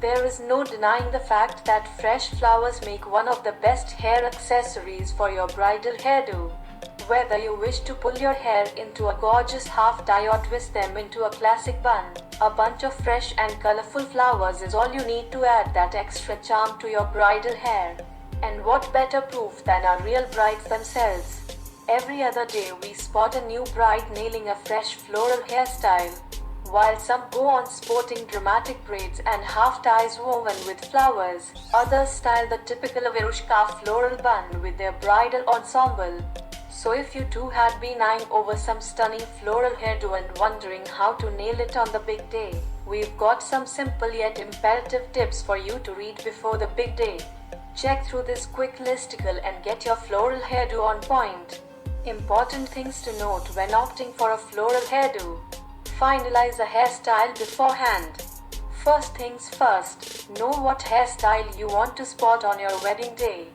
There is no denying the fact that fresh flowers make one of the best hair accessories for your bridal hairdo. Whether you wish to pull your hair into a gorgeous half tie or twist them into a classic bun, a bunch of fresh and colorful flowers is all you need to add that extra charm to your bridal hair. And what better proof than our real brides themselves? Every other day we spot a new bride nailing a fresh floral hairstyle. While some go on sporting dramatic braids and half ties woven with flowers, others style the typical Verushka floral bun with their bridal ensemble. So if you too had been eyeing over some stunning floral hairdo and wondering how to nail it on the big day, we've got some simple yet imperative tips for you to read before the big day. Check through this quick listicle and get your floral hairdo on point. Important things to note when opting for a floral hairdo. Finalize a hairstyle beforehand. First things first, know what hairstyle you want to spot on your wedding day.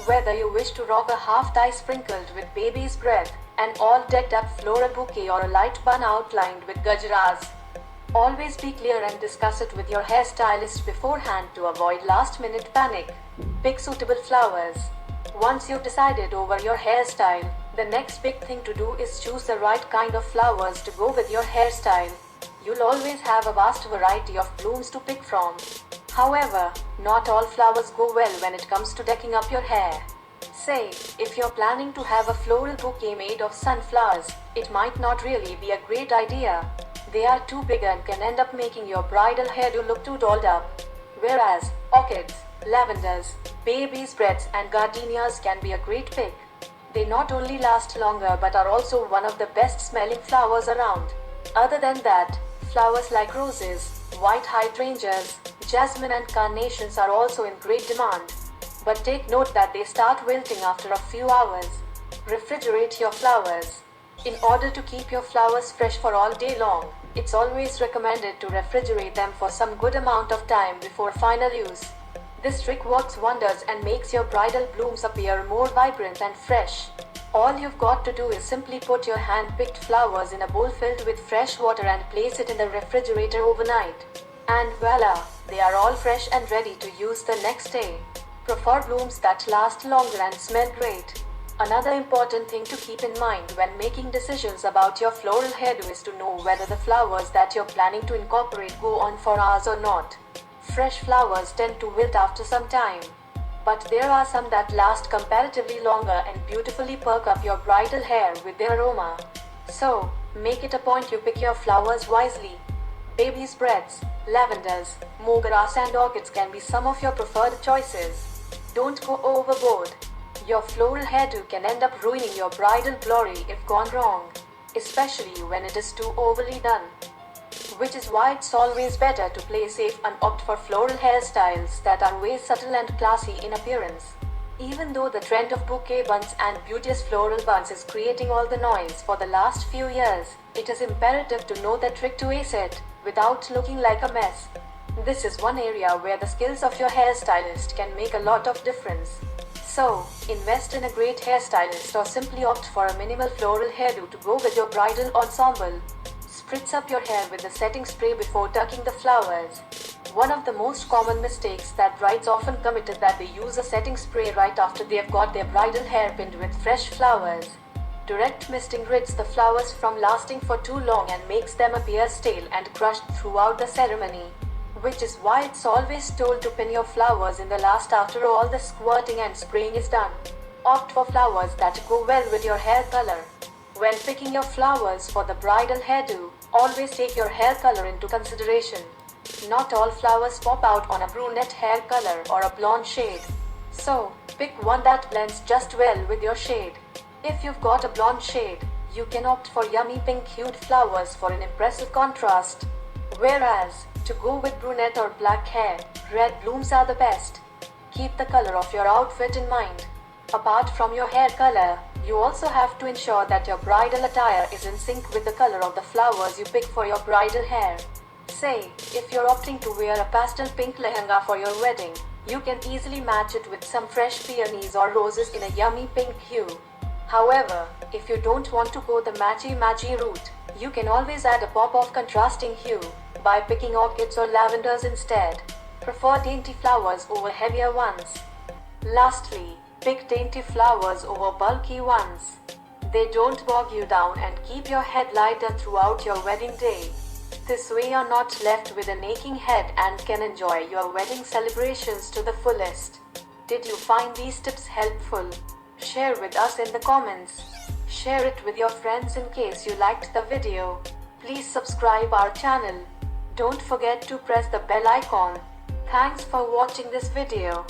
Whether you wish to rock a half tie sprinkled with baby's breath, an all decked up floral bouquet, or a light bun outlined with gajaras, always be clear and discuss it with your hairstylist beforehand to avoid last minute panic. Pick suitable flowers. Once you've decided over your hairstyle, the next big thing to do is choose the right kind of flowers to go with your hairstyle. You'll always have a vast variety of blooms to pick from. However, not all flowers go well when it comes to decking up your hair. Say, if you're planning to have a floral bouquet made of sunflowers, it might not really be a great idea. They are too big and can end up making your bridal hairdo look too dolled up. Whereas, orchids, lavenders, baby's breaths and gardenias can be a great pick. They not only last longer but are also one of the best smelling flowers around. Other than that, flowers like roses, white hydrangeas, jasmine and carnations are also in great demand. But take note that they start wilting after a few hours. Refrigerate your flowers. In order to keep your flowers fresh for all day long, it's always recommended to refrigerate them for some good amount of time before final use. This trick works wonders and makes your bridal blooms appear more vibrant and fresh. All you've got to do is simply put your hand-picked flowers in a bowl filled with fresh water and place it in the refrigerator overnight. And voila, they are all fresh and ready to use the next day. Prefer blooms that last longer and smell great. Another important thing to keep in mind when making decisions about your floral hairdo is to know whether the flowers that you're planning to incorporate go on for hours or not. Fresh flowers tend to wilt after some time, but there are some that last comparatively longer and beautifully perk up your bridal hair with their aroma. So, make it a point you pick your flowers wisely. Baby's breaths, lavenders, mograss and orchids can be some of your preferred choices. Don't go overboard. Your floral hairdo can end up ruining your bridal glory if gone wrong, especially when it is too overly done. Which is why it's always better to play safe and opt for floral hairstyles that are way subtle and classy in appearance. Even though the trend of bouquet buns and beauteous floral buns is creating all the noise for the last few years, it is imperative to know the trick to ace it without looking like a mess. This is one area where the skills of your hairstylist can make a lot of difference. So, invest in a great hairstylist or simply opt for a minimal floral hairdo to go with your bridal ensemble. Spritz up your hair with the setting spray before tucking the flowers. One of the most common mistakes that brides often commit is that they use a setting spray right after they have got their bridal hair pinned with fresh flowers. Direct misting rids the flowers from lasting for too long and makes them appear stale and crushed throughout the ceremony. Which is why it's always told to pin your flowers in the last after all the squirting and spraying is done. Opt for flowers that go well with your hair color. When picking your flowers for the bridal hairdo, always take your hair color into consideration. Not all flowers pop out on a brunette hair color or a blonde shade. So, pick one that blends just well with your shade. If you've got a blonde shade, you can opt for yummy pink-hued flowers for an impressive contrast. Whereas, to go with brunette or black hair, red blooms are the best. Keep the color of your outfit in mind. Apart from your hair color, you also have to ensure that your bridal attire is in sync with the color of the flowers you pick for your bridal hair. Say, if you're opting to wear a pastel pink lehenga for your wedding, you can easily match it with some fresh peonies or roses in a yummy pink hue. However, if you don't want to go the matchy-matchy route, you can always add a pop of contrasting hue by picking orchids or lavenders instead. Prefer dainty flowers over heavier ones. Lastly, pick dainty flowers over bulky ones. They don't bog you down and keep your head lighter throughout your wedding day. This way you're not left with an aching head and can enjoy your wedding celebrations to the fullest. Did you find these tips helpful? Share with us in the comments. Share it with your friends in case you liked the video. Please subscribe our channel. Don't forget to press the bell icon. Thanks for watching this video.